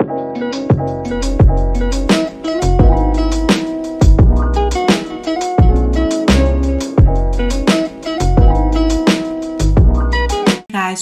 Guys,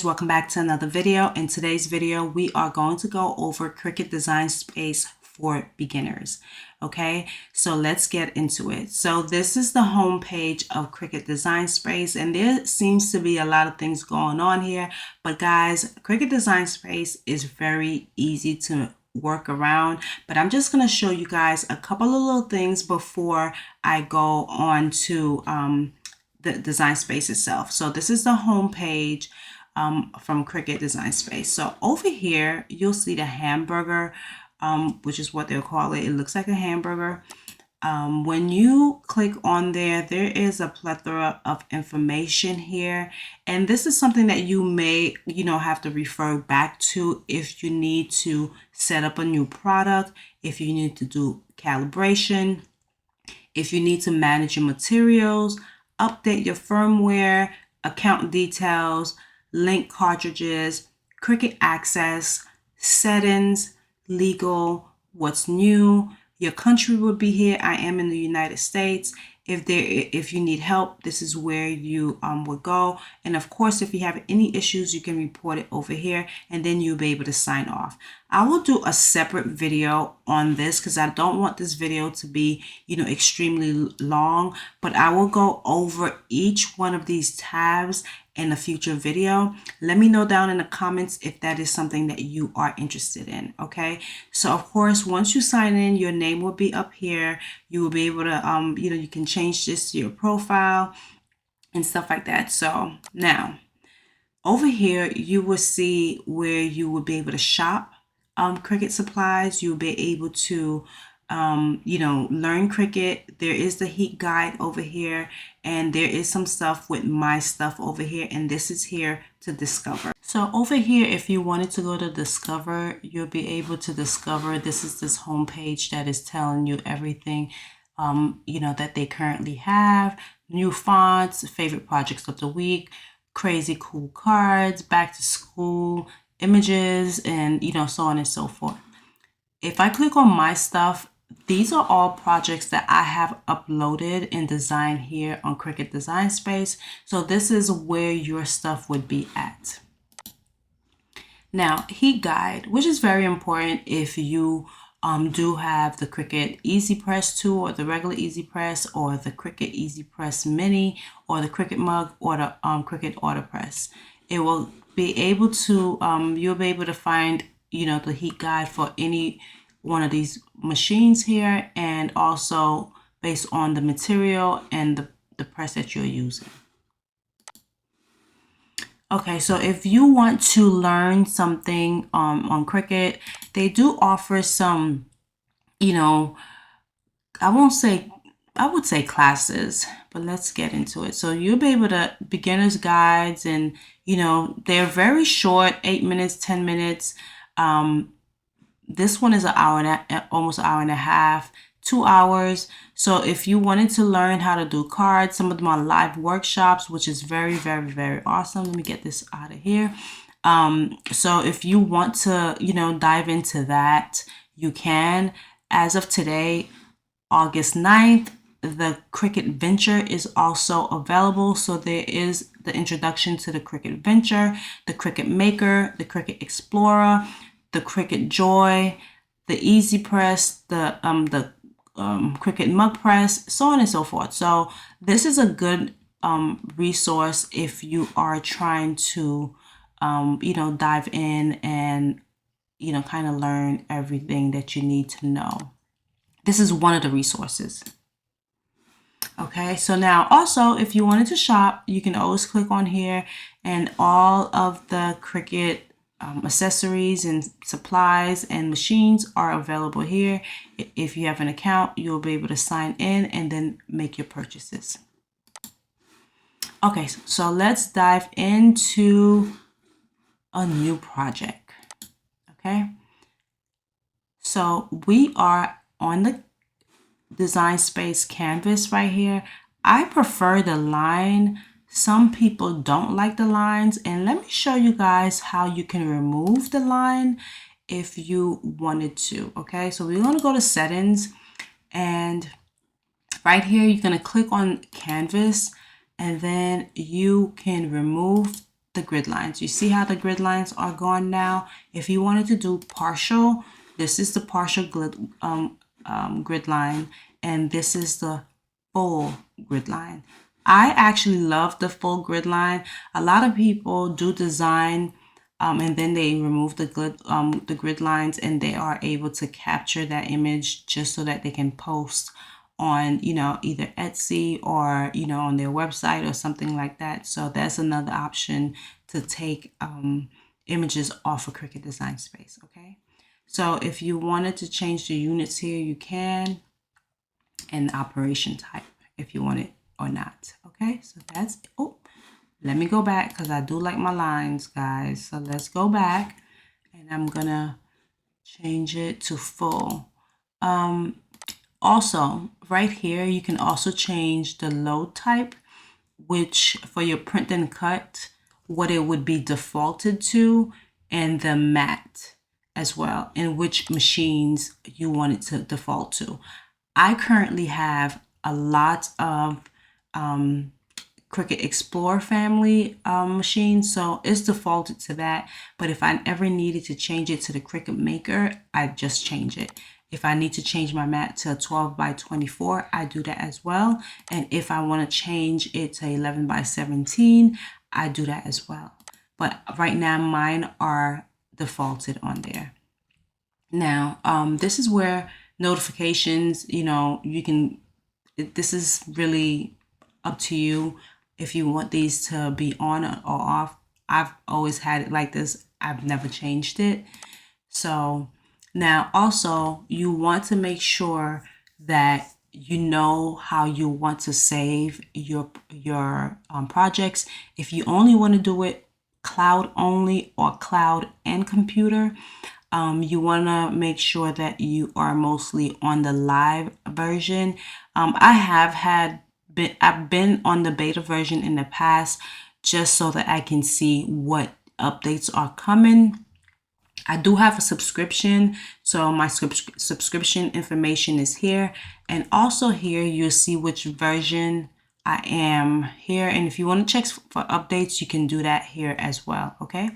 welcome back to another video. In today's video, we are going to go over Cricut Design Space for beginners. Okay, so let's get into it. So this is the home page of Cricut Design Space, and there seems to be a lot of things going on here, but guys, Cricut Design Space is very easy to work around, but I'm just going to show you guys a couple of little things before I go on to the Design Space itself. So this is the home page from Cricut Design Space. So over here, you'll see the hamburger, which is what they'll call it. It looks like a hamburger. When you click on there, there is a plethora of information here. And this is something that you may, have to refer back to if you need to set up a new product, if you need to do calibration, if you need to manage your materials, update your firmware, account details, link cartridges, Cricut access, settings, legal, what's new, your country would be here. I am in the United States. If you need help, this is where you would go. And of course, if you have any issues, you can report it over here, and then you'll be able to sign off. I will do a separate video on this because I don't want this video to be, extremely long, but I will go over each one of these tabs in a future video. Let me know down in the comments if that is something that you are interested in. Okay, so of course, once you sign in, your name will be up here. You will be able to you can change this to your profile and stuff like that. So now over here, you will see where you will be able to shop Cricut supplies. You'll be able to learn Cricut. There is the heat guide over here, and there is some stuff with my stuff over here, and this is here to discover. So over here, if you wanted to go to discover, you'll be able to discover. This is this home page that is telling you everything that they currently have, new fonts, favorite projects of the week, crazy cool cards, back to school, images, and so on and so forth. If I click on my stuff, these are all projects that I have uploaded and designed here on Cricut Design Space. So this is where your stuff would be at. Now, heat guide, which is very important if you do have the Cricut Easy Press 2 or the regular Easy Press or the Cricut Easy Press Mini or the Cricut Mug or the Cricut AutoPress. It will be able to, you'll be able to find, the heat guide for any one of these machines here, and also based on the material and the press that you're using. Okay, so if you want to learn something on Cricut, they do offer some, I would say classes, but let's get into it. So you'll be able to beginner's guides, and they're very short, 8 minutes, 10 minutes. This one is almost an hour and a half, 2 hours. So if you wanted to learn how to do cards, some of them are live workshops, which is very, very, very awesome. Let me get this out of here. So if you want to, dive into that, you can. As of today, August 9th, the Cricut Venture is also available. So there is the introduction to the Cricut Venture, the Cricut Maker, the Cricut Explorer, the Cricut Joy, the Easy Press, the Cricut Mug Press, so on and so forth. So this is a good resource if you are trying to dive in and kind of learn everything that you need to know. This is one of the resources. Okay, so now also if you wanted to shop, you can always click on here, and all of the Cricut accessories and supplies and machines are available here. If you have an account, you'll be able to sign in and then make your purchases. Okay, so let's dive into a new project. Okay, so we are on the Design Space canvas right here. I prefer the line. Some people don't like the lines, and let me show you guys how you can remove the line if you wanted to. Okay, so we're going to go to settings, and right here you're going to click on canvas, and then you can remove the grid lines. You see how the grid lines are gone now? If you wanted to do partial, this is the partial grid line, and this is the full grid line. I actually love the full grid line. A lot of people do design and then they remove the grid lines, and they are able to capture that image just so that they can post on, you know, either Etsy or, you know, on their website or something like that. So that's another option to take images off of Cricut Design Space. Okay, so if you wanted to change the units here, you can, and the operation type if you want it or not. Okay, so that's, oh, let me go back because I do like my lines, guys. So let's go back, and I'm gonna change it to full. Also, right here, you can also change the load type, which for your print and cut, what it would be defaulted to, and the matte as well, and which machines you want it to default to. I currently have a lot of Cricut Explorer family machines, so it's defaulted to that. But if I ever needed to change it to the Cricut Maker, I just change it. If I need to change my mat to 12 by 24, I do that as well. And if I want to change it to 11 by 17, I do that as well. But right now mine are defaulted on there. Now, this is where notifications, you know, you can, this is really up to you if you want these to be on or off. I've always had it like this. I've never changed it. So now also you want to make sure that you know how you want to save your projects. If you only want to do it cloud only or cloud and computer, you want to make sure that you are mostly on the live version. I've been on the beta version in the past just so that I can see what updates are coming. I do have a subscription, so my subscription information is here, and also here you'll see which version I am here. And if you want to check for updates, you can do that here as well. Okay,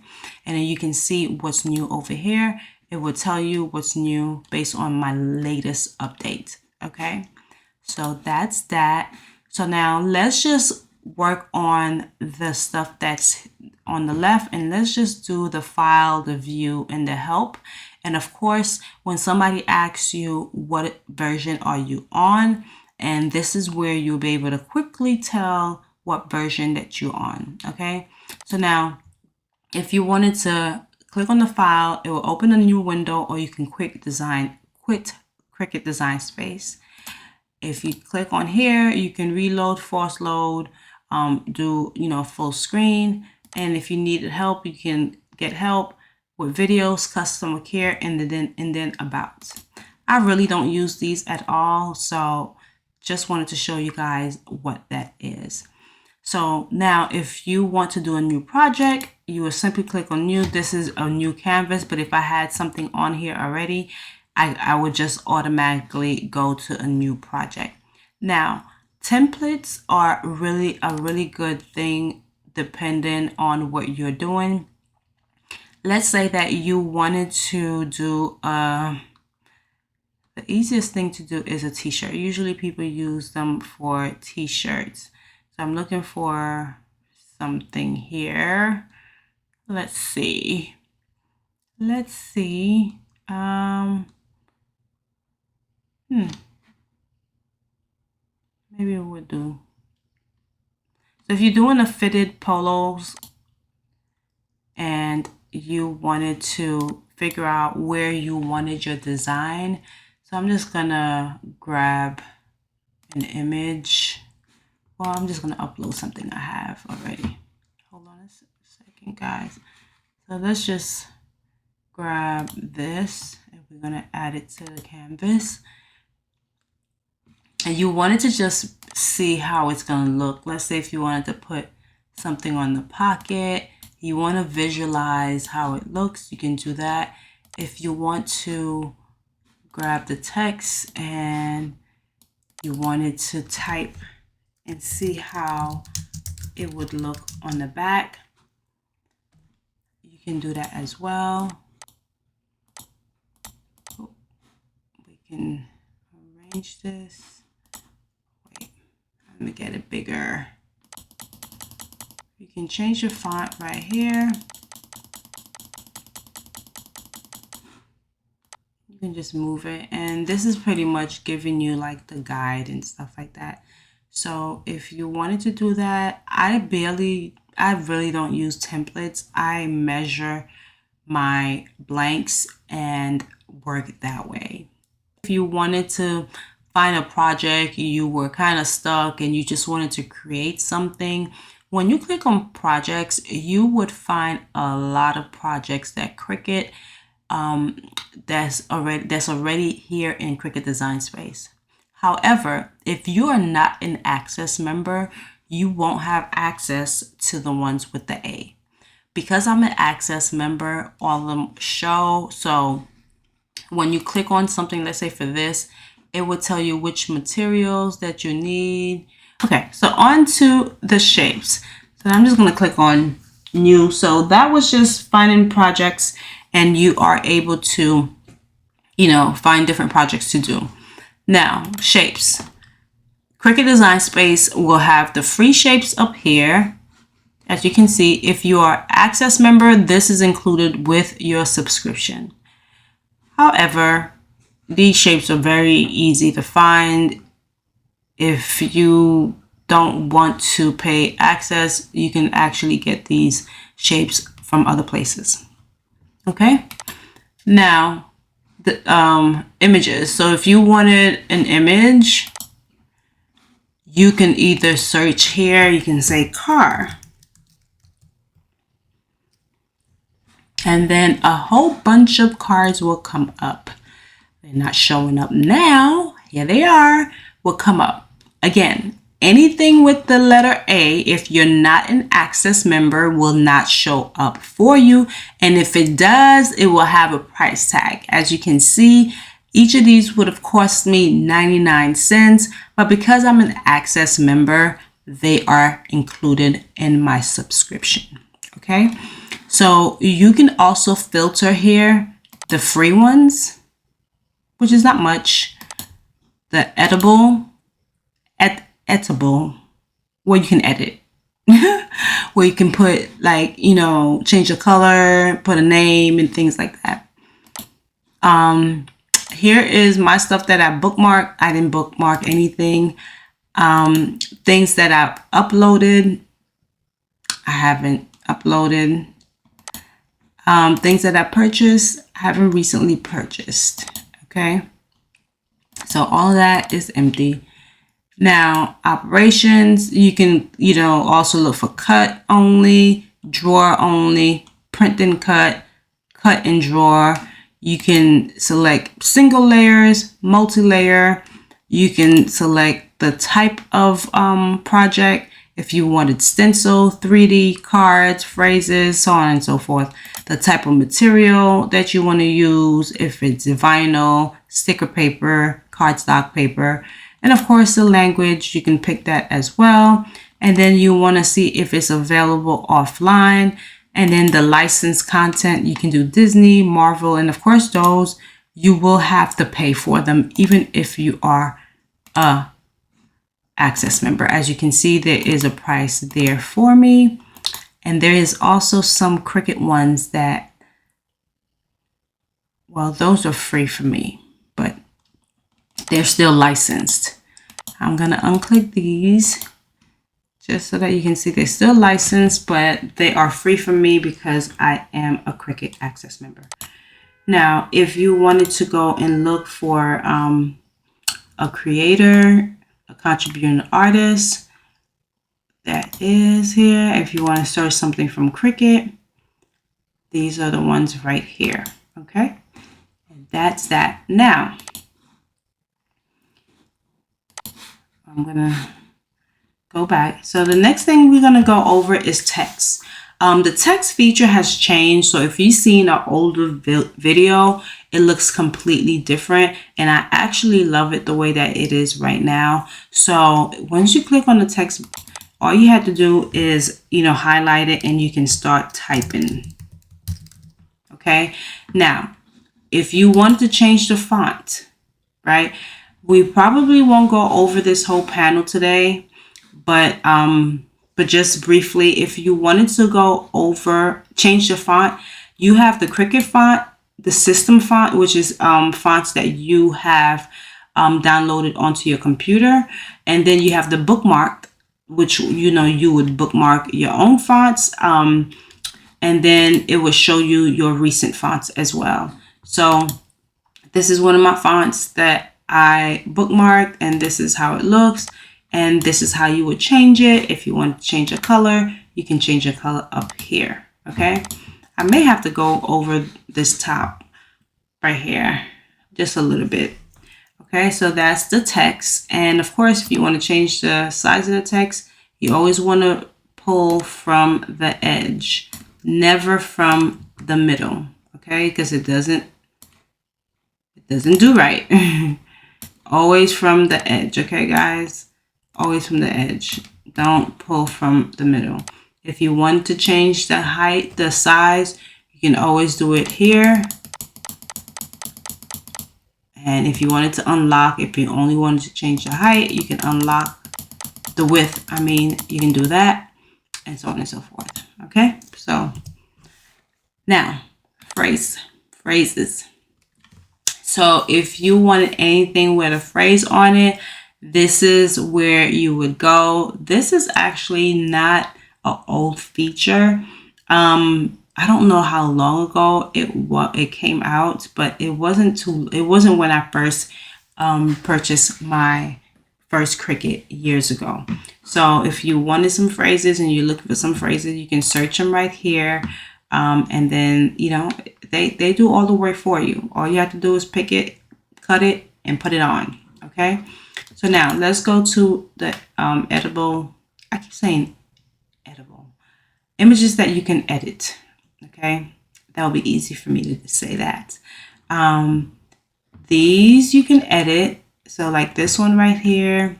and then you can see what's new over here. It will tell you what's new based on my latest update. Okay, so that's that. So now let's just work on the stuff that's on the left, and let's just do the file, the view, and the help. And of course, when somebody asks you what version are you on, and this is where you'll be able to quickly tell what version that you're on. Okay, so now if you wanted to click on the file, it will open a new window, or you can quit Cricut Design Space. If you click on here, you can reload, force load, do, you know, full screen. And if you needed help, you can get help with videos, customer care, and then about. I really don't use these at all, so just wanted to show you guys what that is. So now if you want to do a new project, you will simply click on new. This is a new canvas, but if I had something on here already, I would just automatically go to a new project. Now, templates are really a really good thing depending on what you're doing. Let's say that you wanted to do the easiest thing to do is a t-shirt. Usually people use them for t-shirts. So I'm looking for something here. Let's see. Maybe it would do. So if you're doing a fitted polos and you wanted to figure out where you wanted your design, so I'm just gonna grab an image. Well, I'm just gonna upload something I have already. Hold on a second, guys. So let's just grab this, and we're gonna add it to the canvas. And you wanted to just see how it's going to look. Let's say if you wanted to put something on the pocket, you want to visualize how it looks, you can do that. if you want to grab the text and you wanted to type and see how it would look on the back, you can do that as well. We can arrange this. Wait, let me get it bigger. You can change your font right here. You can just move it, and this is pretty much giving you like the guide and stuff like that. So if you wanted to do that, I really don't use templates. I measure my blanks and work that way. If you wanted to find a project, you were kind of stuck and you just wanted to create something, when you click on projects, you would find a lot of projects that Cricut that's already here in Cricut Design Space. However, if you are not an Access member, you won't have access to the ones with the A. Because I'm an Access member, all of them show. So when you click on something, let's say for this, it will tell you which materials that you need. Okay, so on to the shapes. So I'm just gonna click on new. So that was just finding projects, and you are able to, find different projects to do. Now, shapes. Cricut Design Space will have the free shapes up here. As you can see, if you are Access member, this is included with your subscription. However, these shapes are very easy to find. If you don't want to pay Access, you can actually get these shapes from other places. Okay, now the images. So if you wanted an image, you can either search here, you can say car, and then a whole bunch of cars will come up. They're not showing up now. Here they are, will come up. Again, anything with the letter A, if you're not an Access member, will not show up for you. And if it does, it will have a price tag. As you can see, each of these would have cost me 99 cents, but because I'm an Access member, they are included in my subscription. Okay, so you can also filter here the free ones, which is not much, the editable, where you can edit, where you can put like, change the color, put a name and things like that. Here is my stuff that I bookmarked. I didn't bookmark anything. Things that I've uploaded, I haven't uploaded. Things that I purchased, I haven't recently purchased. Okay, so all that is empty. Now, operations, you can, also look for cut only, drawer only, print and cut, cut and drawer. You can select single layers, multi-layer. You can select the type of project. If you wanted stencil, 3D, cards, phrases, so on and so forth. The type of material that you want to use, if it's vinyl, sticker paper, cardstock paper. And of course, the language, you can pick that as well. And then you want to see if it's available offline. And then the licensed content, you can do Disney, Marvel, and of course those, you will have to pay for them, even if you are a Access member. As you can see, there is a price there for me. And there is also some Cricut ones that, well, those are free for me, but they're still licensed. I'm gonna unclick these just so that you can see they're still licensed, but they are free for me because I am a Cricut Access member. Now, if you wanted to go and look for a creator, a contributing artist, that is here. If you want to search something from Cricut, these are the ones right here. Okay, and that's that. Now, I'm gonna go back. So the next thing we're gonna go over is text. The text feature has changed. So if you've seen an older video, it looks completely different. And I actually love it the way that it is right now. So once you click on the text, all you have to do is, highlight it and you can start typing. Okay. Now, if you want to change the font, right? We probably won't go over this whole panel today, but just briefly, if you wanted to go over, change the font, you have the Cricut font, the system font, which is fonts that you have downloaded onto your computer. And then you have the bookmark, which, you would bookmark your own fonts. And then it will show you your recent fonts as well. So this is one of my fonts that I bookmarked, and this is how it looks. And this is how you would change it. If you want to change a color, you can change a color up here. Okay. I may have to go over this top right here just a little bit. Okay. So that's the text. And of course, if you want to change the size of the text, you always want to pull from the edge, never from the middle. Okay. Because it doesn't do right. Always from the edge. Okay, guys. Always from the edge. Don't pull from the middle. If you want to change the height, the size, you can always do it here. And if you wanted to unlock, if you only wanted to change the height, you can unlock the width. You can do that, and so on and so forth. Okay, so now phrases. So if you wanted anything with a phrase on it, this is where you would go. This is actually not an old feature. I don't know how long ago it came out, but it wasn't when I first purchased my first Cricut years ago. So if you wanted some phrases and you're looking for some phrases, you can search them right here. And then, they do all the work for you. All you have to do is pick it, cut it, and put it on. Okay. So now let's go to the editable. I keep saying editable images that you can edit. Okay, that will be easy for me to say that. These you can edit. So like this one right here,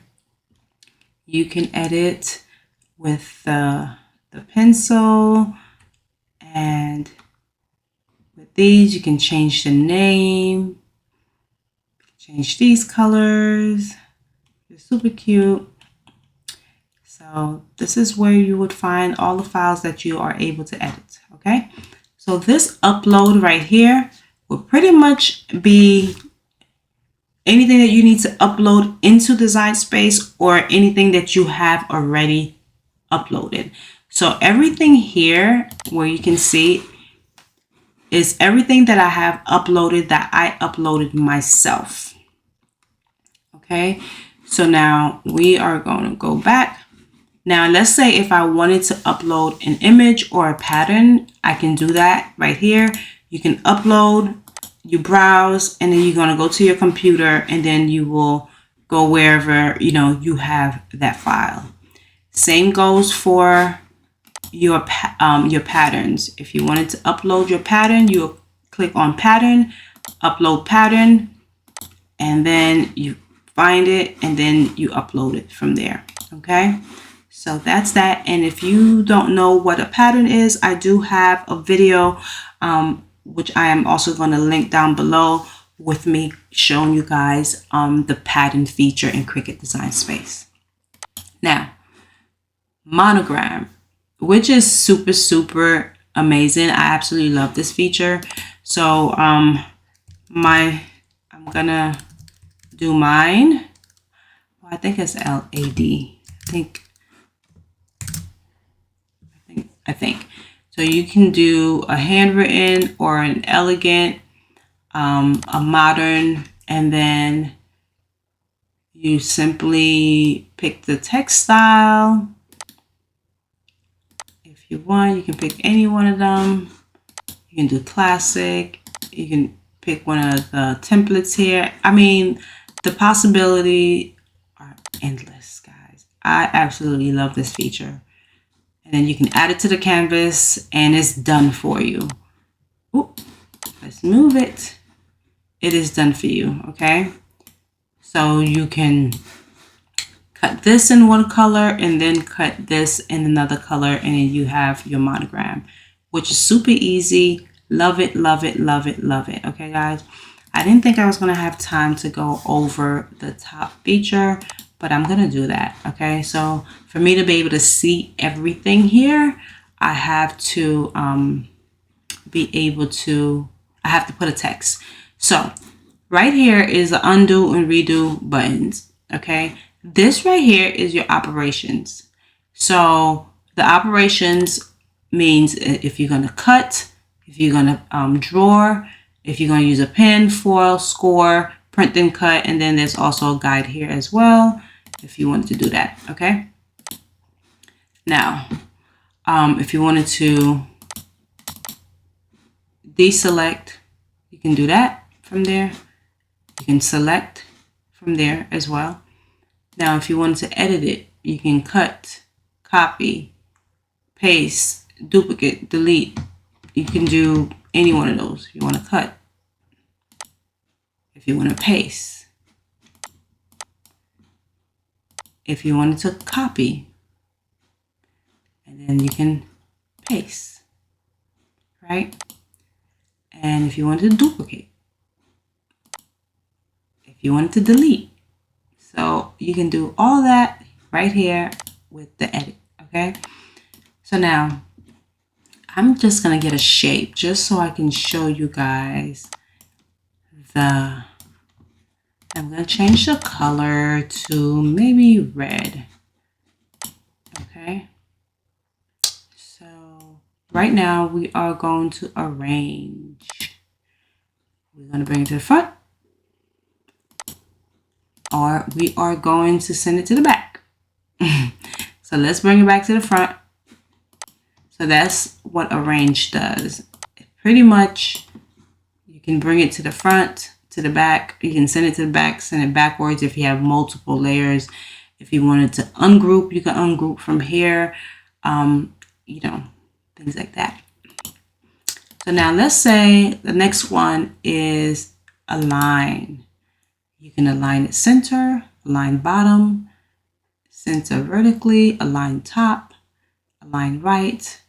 you can edit with the pencil, and with these you can change the name, change these colors. Super cute. So this is where you would find all the files that you are able to edit. Okay, so this upload right here will pretty much be anything that you need to upload into Design Space or anything that you have already uploaded. So everything here where you can see is everything that I have uploaded that I uploaded myself. Okay. So now we are going to go back. Now, let's say if I wanted to upload an image or a pattern, I can do that right here. You can upload, you browse, and then you're going to go to your computer, and then you will go wherever, you have that file. Same goes for your patterns. If you wanted to upload your pattern, you'll click on pattern, upload pattern, and then you find it, and then you upload it from there. Okay, so that's that. And if you don't know what a pattern is, I do have a video which I am also going to link down below with me showing you guys the pattern feature in Cricut Design Space. Now, monogram, which is super amazing. I absolutely love this feature. So I'm gonna do mine. Well, I think it's LAD. I think. So you can do a handwritten or an elegant, a modern, and then you simply pick the text style. If you want, you can pick any one of them. You can do classic. You can pick one of the templates here. The possibilities are endless, guys. I absolutely love this feature. And then you can add it to the canvas and it's done for you. Ooh, let's move it. It is done for you, okay? So you can cut this in one color and then cut this in another color, and then you have your monogram, which is super easy. Love it, love it, love it, love it. Okay, guys, I didn't think I was gonna have time to go over the top feature, but I'm gonna do that. Okay, so for me to be able to see everything here, I have to I have to put a text. So right here is the undo and redo buttons. Okay, this right here is your operations. So the operations means if you're going to cut, if you're going to draw, if you're going to use a pen, foil, score, print and cut, and then there's also a guide here as well if you wanted to do that. Okay. Now, if you wanted to deselect, you can do that from there. You can select from there as well. Now, if you wanted to edit it, you can cut, copy, paste, duplicate, delete. You can do any one of those. If you want to cut, if you want to paste, if you wanted to copy, and then you can paste, right? And if you wanted to duplicate, if you wanted to delete. So you can do all that right here with the edit, okay? So now I'm just gonna get a shape just so I can show you guys I'm gonna change the color to maybe red, okay? So right now we are going to arrange. We're gonna bring it to the front, or we are going to send it to the back. So let's bring it back to the front. So that's what arrange does. Pretty much you can bring it to the front, to the back. You can send it to the back, send it backwards if you have multiple layers. If you wanted to ungroup, you can ungroup from here. You know, things like that. So now let's say the next one is align. You can align it center, align bottom, center vertically, align top, align right,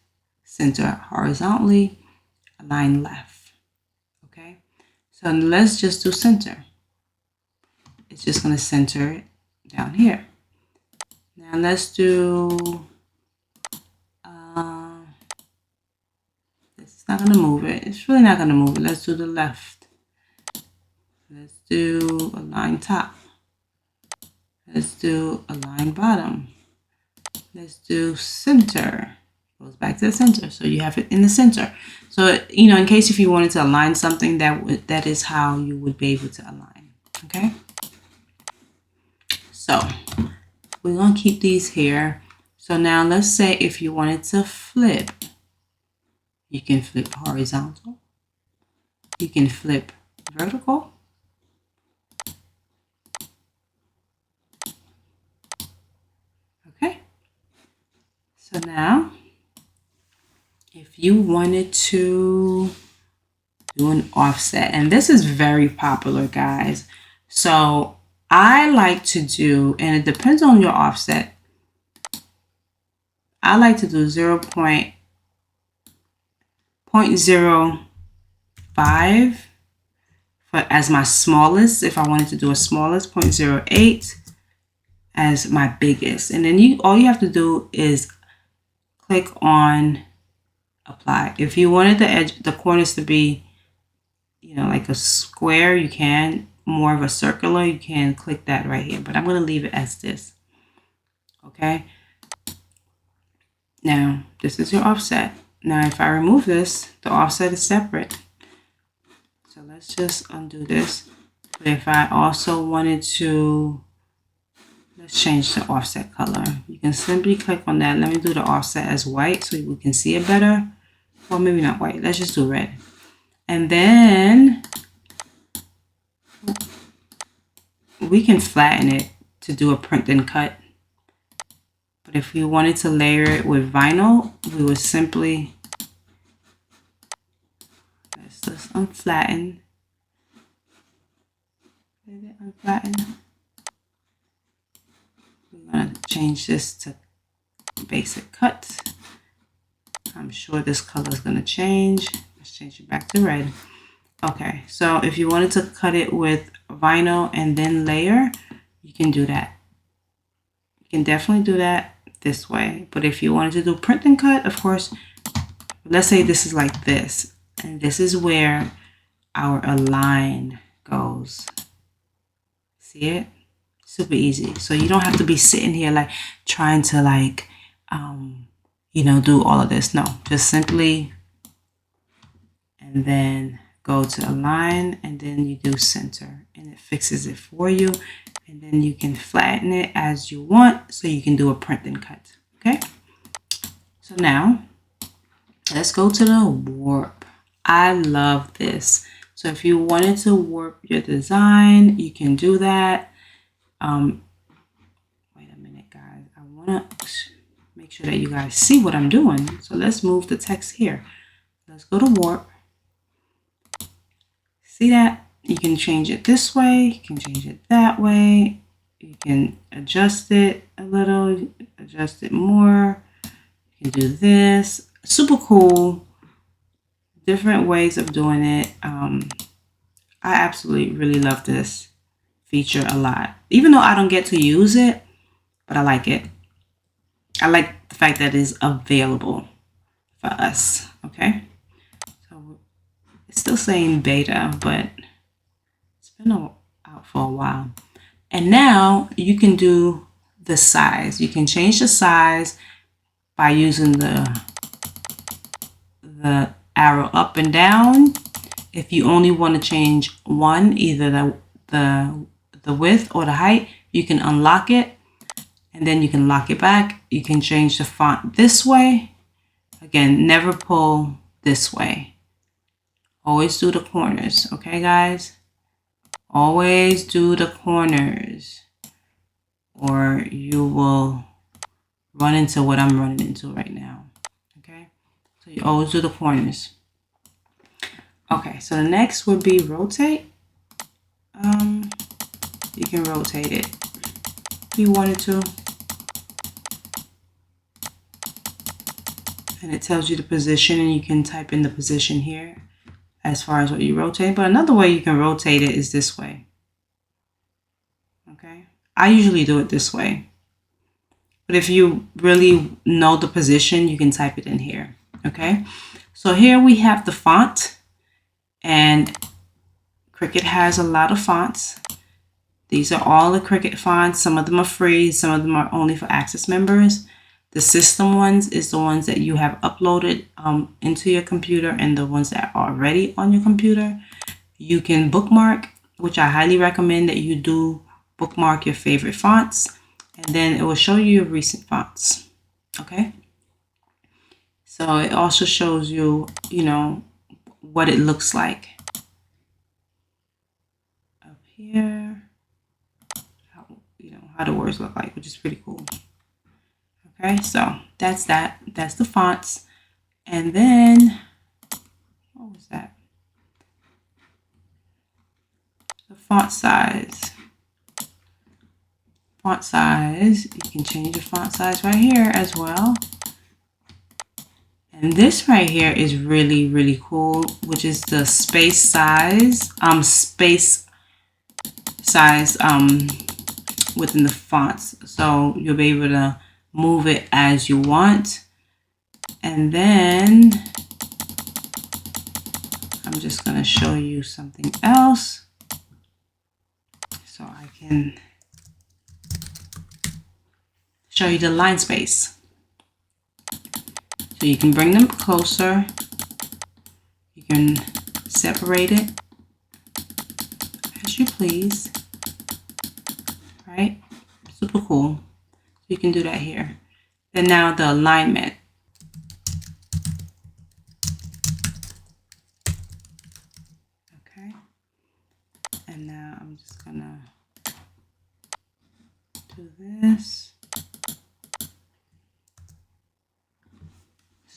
center horizontally, align left. Okay, so let's just do center. It's just going to center it down here. Now let's do, it's not going to move it. It's really not going to move it. Let's do the left. Let's do align top. Let's do align bottom. Let's do center. Goes back to the center. So you have it in the center. So, you know, in case if you wanted to align something, that is how you would be able to align. Okay. So we're going to keep these here. So now let's say if you wanted to flip, you can flip horizontal. You can flip vertical. Okay. So now, if you wanted to do an offset, and this is very popular, guys. So I like to do, and it depends on your offset, I like to do 0.05 as my smallest. If I wanted to do a smallest, 0.08 as my biggest. And then all you have to do is click on apply. If you wanted the corners to be, you know, like a square, you can. More of a circular, you can click that right here. But I'm going to leave it as this. Okay. Now, this is your offset. Now, if I remove this, the offset is separate. So let's just undo this. But if I also wanted to, let's change the offset color. You can simply click on that. Let me do the offset as white so we can see it better. Well, maybe not white. Let's just do red. And then we can flatten it to do a print and cut. But But if we wanted to layer it with vinyl, we would simply, let's just unflatten. Unflatten. We're going to change this to basic cut. I'm sure this color is going to change. Let's change it back to red. Okay, so if you wanted to cut it with vinyl and then layer, you can do that. You can definitely do that this way. But if you wanted to do print and cut, of course, let's say this is like this, and this is where our align goes. See it? Super easy. So you don't have to be sitting here like trying to like, you know, do all of this. No, just simply, and then go to align, and then you do center, and it fixes it for you. And then you can flatten it as you want, so you can do a print and cut. Okay. So now let's go to the warp. I love this. So if you wanted to warp your design, you can do that. Wait a minute, guys. I want to make sure that you guys see what I'm doing. So let's move the text here. Let's go to warp. See that? You can change it this way. You can change it that way. You can adjust it a little, adjust it more. You can do this. Super cool. Different ways of doing it. I absolutely really love this feature a lot. Even though I don't get to use it, but I like it. I like the fact that it is available for us. Okay. So it's still saying beta, but it's been out for a while. And now you can do the size. You can change the size by using the arrow up and down. If you only want to change one, either the width or the height, you can unlock it, and then you can lock it back. You can change the font this way. Again, never pull this way. Always do the corners, okay, guys? Always do the corners, or you will run into what I'm running into right now, okay? So you always do the corners. Okay, so the next would be rotate. You can rotate it if you wanted to. And it tells you the position, and you can type in the position here as far as what you rotate. But another way you can rotate it is this way. Okay, I usually do it this way. But if you really know the position, you can type it in here. Okay, so here we have the font, and Cricut has a lot of fonts. These are all the Cricut fonts. Some of them are free. Some of them are only for Access members. The system ones is the ones that you have uploaded into your computer, and the ones that are already on your computer. You can bookmark, which I highly recommend that you do bookmark your favorite fonts, and then it will show you your recent fonts. Okay. So it also shows you, you know, what it looks like up here. How the words look like, which is pretty cool. Okay, so that's that. That's the fonts. And then, what was that? The font size. Font size, you can change the font size right here as well. And this right here is really, really cool, which is the space size, within the fonts. So you'll be able to move it as you want. And then I'm just going to show you something else so I can show you the line space. So you can bring them closer. You can separate it as you please. Right? Super cool. You can do that here. Then now the alignment. Okay. And now I'm just gonna do this.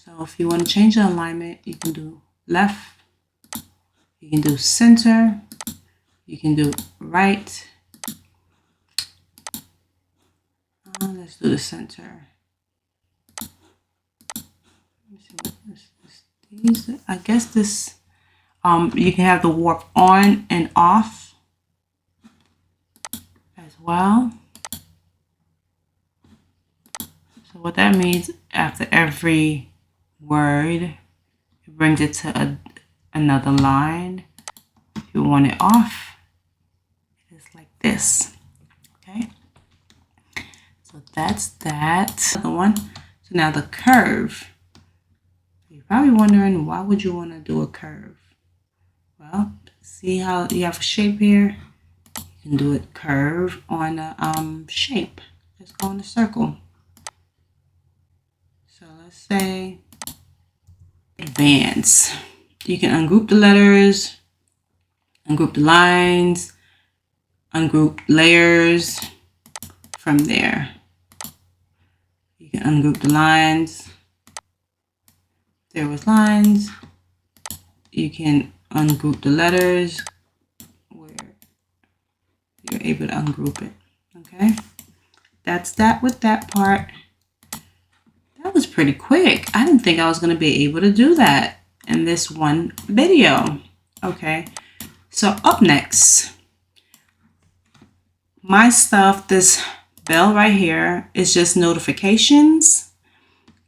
So if you want to change the alignment, you can do left, you can do center, you can do right. Let's do the center. I guess this, you can have the warp on and off as well. So what that means, after every word, it brings it to another line. If you want it off, it's like this. Okay. So that's that. Another one. So now the curve. You're probably wondering, why would you want to do a curve? Well, see how you have a shape here? You can do it curve on a shape. Let's go in a circle. So let's say advance. You can ungroup the letters, ungroup the lines, ungroup layers from there. You can ungroup the lines. There was lines. You can ungroup the letters where you're able to ungroup it. Okay, that's that with that part. That was pretty quick. I didn't think I was going to be able to do that in this one video. Okay, so up next, my stuff, this bell right here is just notifications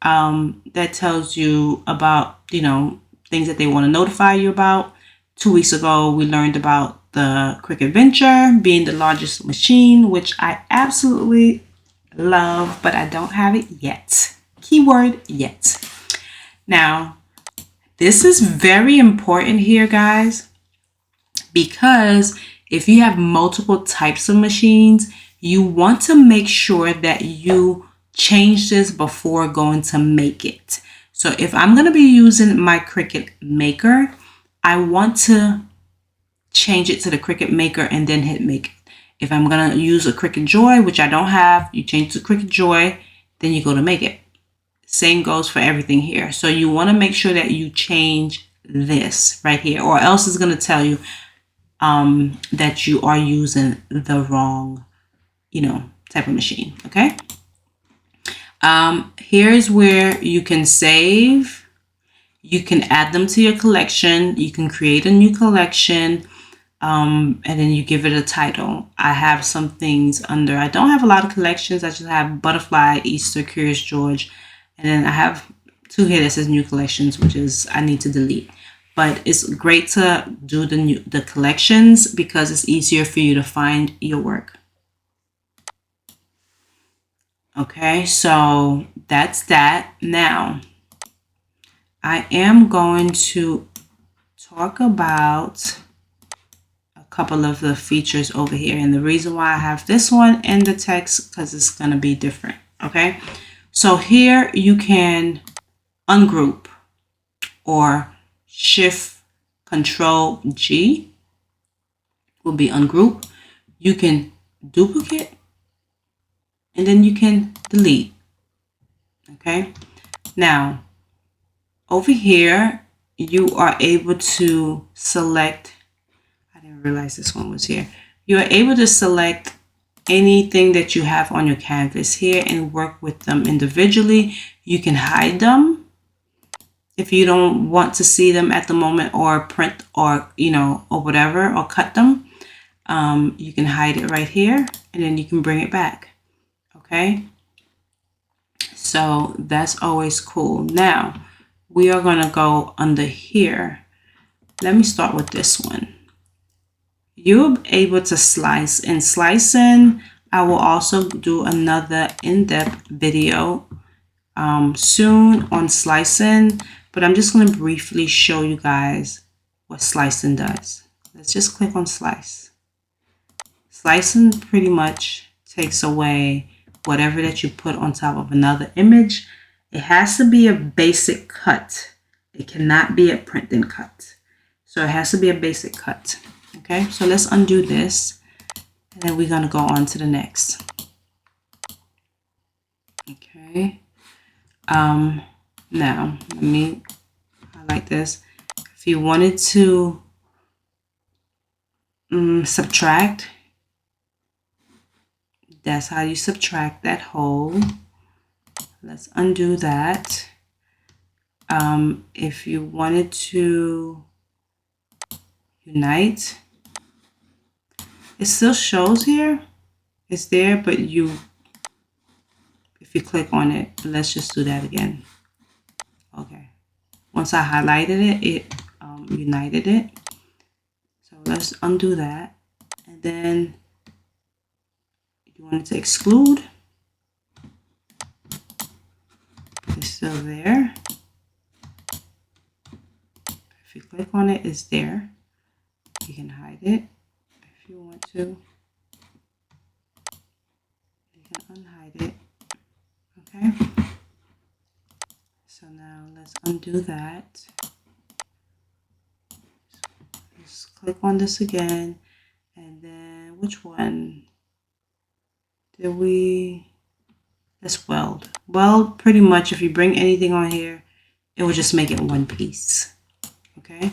that tells you about, you know, things that they want to notify you about. 2 weeks ago, we learned about the Cricut Venture being the largest machine, which I absolutely love, but I don't have it yet. Keyword yet. Now, this is very important here, guys, because if you have multiple types of machines, you want to make sure that you change this before going to make it. So if I'm going to be using my Cricut Maker, I want to change it to the Cricut Maker and then hit make. If I'm going to use a Cricut Joy, which I don't have, you change to Cricut Joy, then you go to make it. Same goes for everything here. So you want to make sure that you change this right here, or else it's going to tell you that you are using the wrong, you know, type of machine. Okay. Here's where you can save. You can add them to your collection. You can create a new collection. And then you give it a title. I have some things under, I don't have a lot of collections. I just have Butterfly, Easter, Curious George. And then I have 2 here that says new collections, which is I need to delete. But it's great to do the collections because it's easier for you to find your work. Okay, so that's that. Now, I am going to talk about a couple of the features over here. And the reason why I have this one in the text, because it's going to be different. Okay, so here you can ungroup or Shift Control G will be ungroup. You can duplicate and then you can delete. Okay, now over here you are able to select, I didn't realize this one was here. You are able to select anything that you have on your canvas here and work with them individually. You can hide them if you don't want to see them at the moment, or print, or, you know, or whatever, or cut them. You can hide it right here and then you can bring it back. Okay, so that's always cool. Now we are going to go under here. Let me start with this one. You're able to slice, and slicing, I will also do another in-depth video soon on slicing, but I'm just going to briefly show you guys what slicing does. Let's just click on slice. Slicing pretty much takes away whatever that you put on top of another image. It has to be a basic cut. It cannot be a print and cut. So it has to be a basic cut. Okay, so let's undo this, and then we're going to go on to the next. Okay. Now, let me highlight this. If you wanted to subtract, that's how you subtract that hole. Let's undo that. If you wanted to unite, it still shows here. It's there, but if you click on it, let's just do that again. Okay. Once I highlighted it, it united it. So let's undo that. And then you want it to exclude. It's still there. If you click on it, it's there. You can hide it if you want to. You can unhide it. Okay. So now let's undo that. Just click on this again. And then which one did we? Let's weld. Weld, pretty much if you bring anything on here, it will just make it one piece. Okay.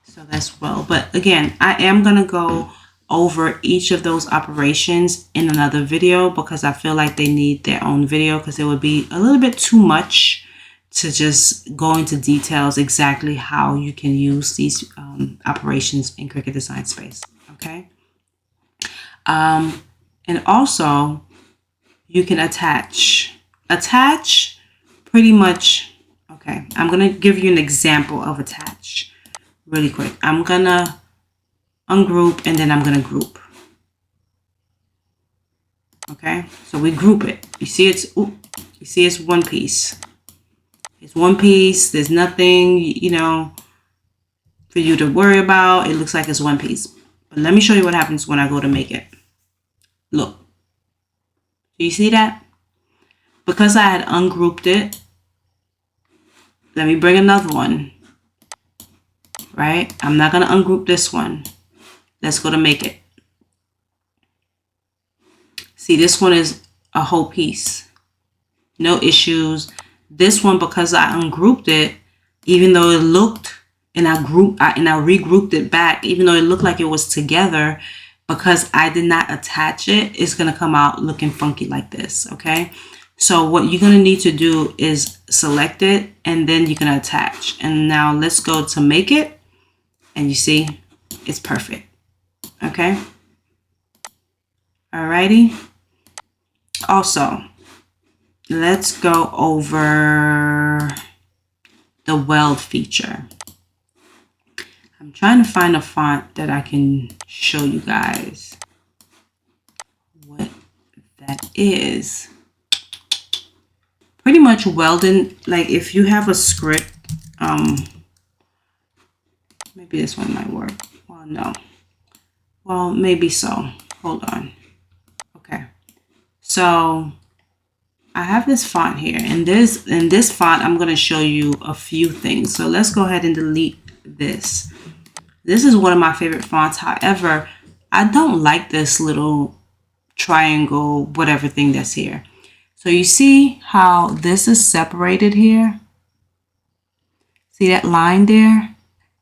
So that's weld. But again, I am going to go over each of those operations in another video because I feel like they need their own video because it would be a little bit too much to just go into details exactly how you can use these operations in Cricut Design Space. Okay. And also you can attach pretty much. Okay. I'm going to give you an example of attach really quick. I'm going to ungroup and then I'm going to group. Okay. So we group it. You see it's one piece. It's one piece. There's nothing, you know, for you to worry about. It looks like it's one piece. But let me show you what happens when I go to make it. Look. Do you see that? Because I had ungrouped it, let me bring another one. Right? I'm not going to ungroup this one. Let's go to make it. See, this one is a whole piece. No issues. This one, because I ungrouped it, even though it looked, and I regrouped it back, even though it looked like it was together, because I did not attach it, it's going to come out looking funky like this. Okay. So what you're going to need to do is select it and then you can attach. And now let's go to make it. And you see, it's perfect. Okay. Alrighty. Also, let's go over the weld feature. I'm trying to find a font that I can show you guys what that is. Pretty much welding, like if you have a script, maybe this one might work. Well, no. Well, maybe so. Hold on. Okay. So I have this font here, and in this font, I'm going to show you a few things. So let's go ahead and delete this. This is one of my favorite fonts. However, I don't like this little triangle, whatever thing that's here. So you see how this is separated here? See that line there?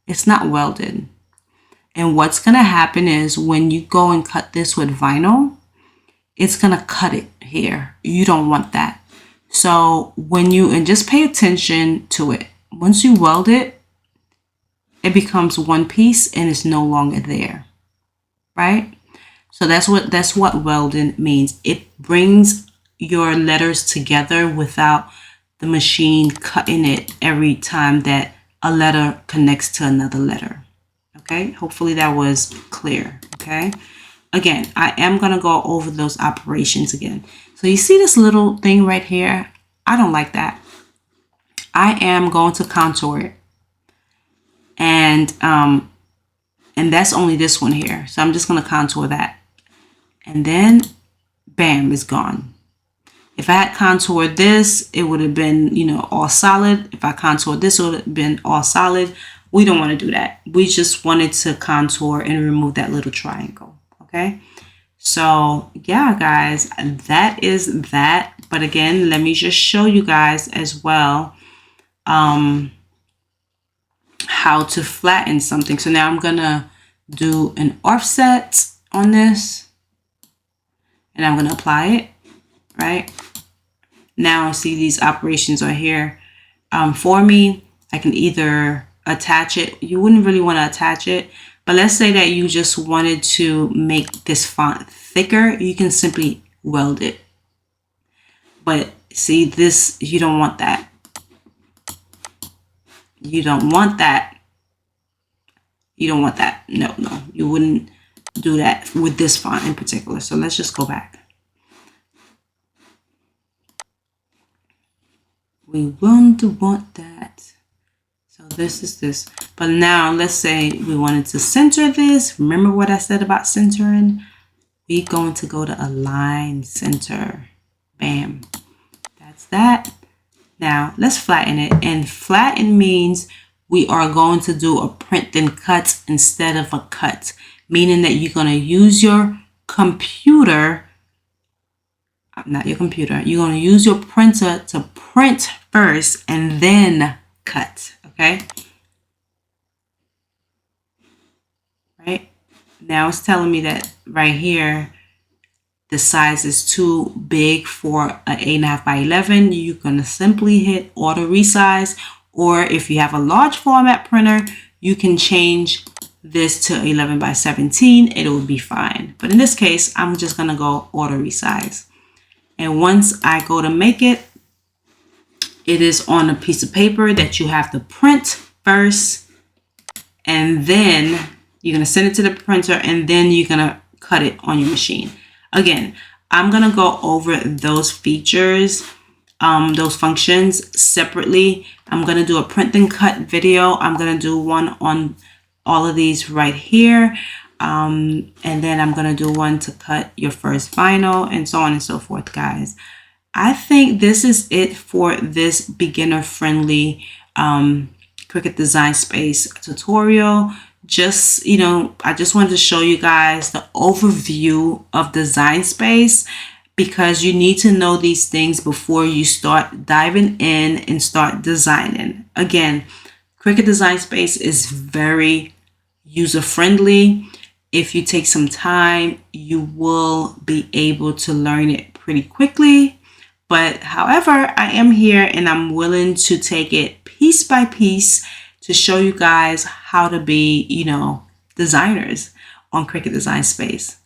It's not welded. And what's going to happen is when you go and cut this with vinyl, it's going to cut it here. You don't want that. So and just pay attention to it. Once you weld it, it becomes one piece and it's no longer there. Right? So that's what welding means. It brings your letters together without the machine cutting it every time that a letter connects to another letter. Okay, hopefully that was clear. Okay, again, I am going to go over those operations again. So you see this little thing right here? I don't like that. I am going to contour it. And that's only this one here. So I'm just going to contour that. And then, bam, it's gone. If I had contoured this, it would have been, you know, all solid. If I contoured this, it would have been all solid. We don't want to do that. We just wanted to contour and remove that little triangle. Okay. So yeah, guys, that is that. But again, let me just show you guys as well how to flatten something. So now I'm gonna do an offset on this, and I'm gonna apply it, right? Now I see these operations are here for me. I can either attach it. You wouldn't really want to attach it, but let's say that you just wanted to make this font thicker. You can simply weld it. But see this, you don't want that. You don't want that. You don't want that. No, you wouldn't do that with this font in particular. So let's just go back. We won't want that. So this is this. But now let's say we wanted to center this. Remember what I said about centering? We're going to go to align center. Bam. That's that. Now let's flatten it. And flatten means we are going to do a print then cut instead of a cut. Meaning that you're going to use your computer. Not your computer. You're going to use your printer to print first and then cut. Okay. Right. Now it's telling me that right here, the size is too big for an 8.5 by 11. You're going to simply hit auto resize, or if you have a large format printer, you can change this to 11 by 17. It will be fine. But in this case, I'm just going to go auto resize. And once I go to make it, it is on a piece of paper that you have to print first, and then you're going to send it to the printer, and then you're going to cut it on your machine. Again, I'm going to go over those features, those functions separately. I'm going to do a print then cut video. I'm going to do one on all of these right here. And then I'm going to do one to cut your first vinyl, and so on and so forth, guys. I think this is it for this beginner friendly Cricut Design Space tutorial. Just, you know, I just wanted to show you guys the overview of Design Space, because you need to know these things before you start diving in and start designing. Again, Cricut Design Space is very user friendly. If you take some time, you will be able to learn it pretty quickly. But however, I am here and I'm willing to take it piece by piece to show you guys how to be, you know, designers on Cricut Design Space.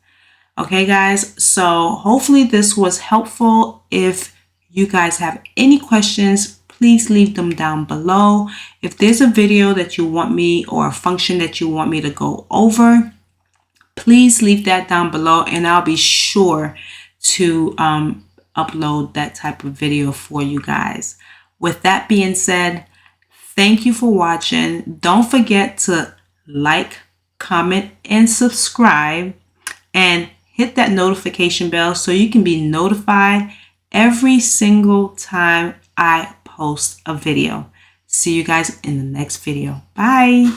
Okay, guys, so hopefully this was helpful. If you guys have any questions, please leave them down below. If there's a video that you want me, or a function that you want me to go over, please leave that down below and I'll be sure to upload that type of video for you guys. With that being said, thank you for watching. Don't forget to like, comment, and subscribe, and hit that notification bell so you can be notified every single time I post a video. See you guys in the next video. Bye.